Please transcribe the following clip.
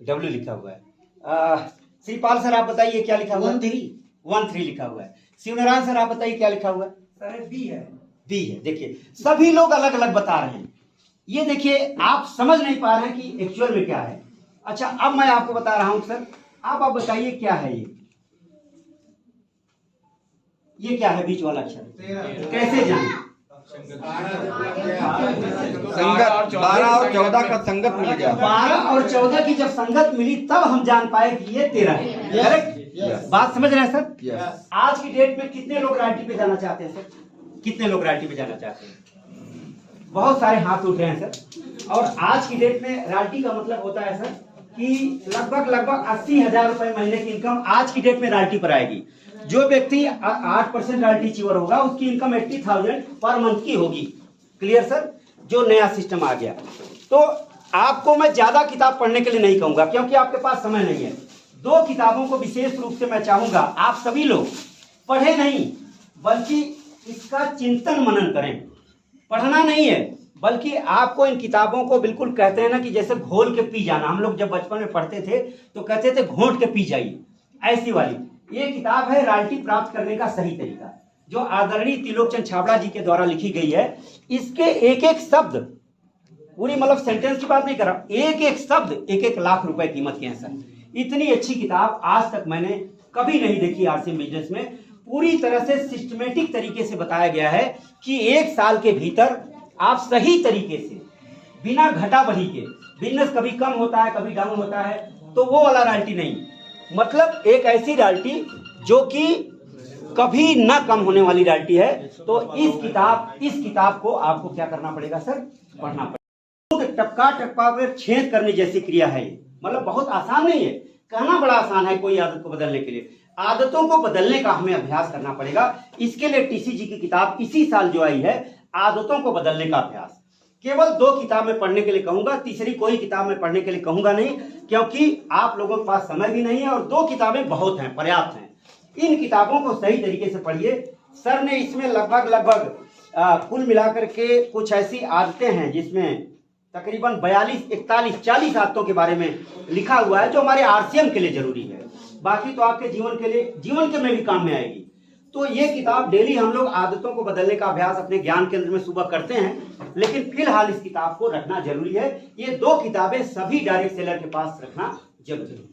W लिखा हुआ है। श्रीपाल सर आप बताइए क्या लिखा हुआ है? 13 लिखा हुआ है। शिवनारायण सर आप बताइए क्या लिखा हुआ है? सर बी है। बी है। देखिए सभी लोग अलग अलग बता रहे हैं। ये देखिए आप समझ नहीं पा रहे हैं कि एक्चुअल में क्या है। अच्छा अब मैं आपको बता रहा हूं सर, आप बताइए क्या है ये क्या है बीच वाला अक्षर? कैसे जाने? संगत 12 और 14 का संगत मिल गया। 12 और 14 की जब संगत मिली तब हम जान पाए कि ये 13 है। करेक्ट? बात समझ रहे हैं सर? आज की डेट में कितने लोग राइटी पे जाना चाहते हैं सर? कितने लोग राइटी पे जाना चाहते हैं? बहुत सारे हाथ उठ रहे हैं सर। और आज की डेट में राइटी का मतलब होता है सर कि लगभग 80,000 रुपए महीने की इनकम आज की डेट में राइटी पर आएगी। जो व्यक्ति 8% राइटी अचीवर होगा उसकी इनकम 80,000 पर मंथ की होगी। Clear sir? जो नया सिस्टम आ गया। तो आपको मैं ज्यादा किताब पढ़ने के लिए नहीं कहूंगा क्योंकि आपके पास समय नहीं है। 2 किताबों को विशेष रूप से मैं चाहूंगा आप सभी लोग पढ़े नहीं बल्कि इसका चिंतन मनन करें। पढ़ना नहीं है बल्कि आपको इन किताबों को बिल्कुल कहते हैं ना कि जैसे घोल के पी जाना। हम लोग जब बचपन में पढ़ते थे तो कहते थे घोंट के पी जाइए, ऐसी वाली ये किताब है राइटी प्राप्त करने का सही तरीका, जो आदरणीय त्रिलोकचंद छाबड़ा जी के द्वारा लिखी गई है। इसके एक एक शब्द, पूरी मतलब सेंटेंस की बात नहीं कर रहा, एक एक शब्द 1-1 लाख रुपए कीमत के हैं सर। इतनी अच्छी किताब आज तक मैंने कभी नहीं देखी आरसीएम बिजनेस में। पूरी तरह से सिस्टमेटिक तरीके से बताया गया है कि 1 साल के भीतर आप सही तरीके से बिना घटा बढ़ी के, बिजनेस कभी कम होता है कभी डाउन होता है, तो वो वाला रॉयल्टी नहीं, मतलब एक ऐसी रॉयल्टी जो कि कभी ना कम होने वाली रॉयल्टी है। तो इस किताब को आपको क्या करना पड़ेगा सर? पढ़ना पड़ेगा। टपका कर छेद करने जैसी क्रिया है, मतलब बहुत आसान नहीं है। कहना बड़ा आसान है कोई आदत को बदलने के लिए, आदतों को बदलने का हमें अभ्यास करना पड़ेगा। इसके लिए टीसीजी की किताब इसी साल जो आई है, आदतों को बदलने का अभ्यास। केवल 2 किताब में पढ़ने के लिए कहूंगा, तीसरी कोई किताब में पढ़ने के लिए कहूंगा नहीं, क्योंकि आप लोगों के पास समय भी नहीं है और 2 किताबें बहुत हैं, पर्याप्त हैं। इन किताबों को सही तरीके से पढ़िए। सर ने इसमें लगभग कुल मिलाकर के कुछ ऐसी आदतें हैं जिसमें तकरीबन 42, 41, 40 आदतों के बारे में लिखा हुआ है जो हमारे आरसीएम के लिए जरूरी है। बाकी तो आपके जीवन के में भी काम में आएगी। तो ये किताब डेली हम लोग आदतों को बदलने का अभ्यास अपने ज्ञान केंद्र में सुबह करते हैं, लेकिन फिलहाल इस किताब को रखना जरूरी है। ये 2 किताबें सभी डायरेक्ट सेलर के पास रखना जरूरी है।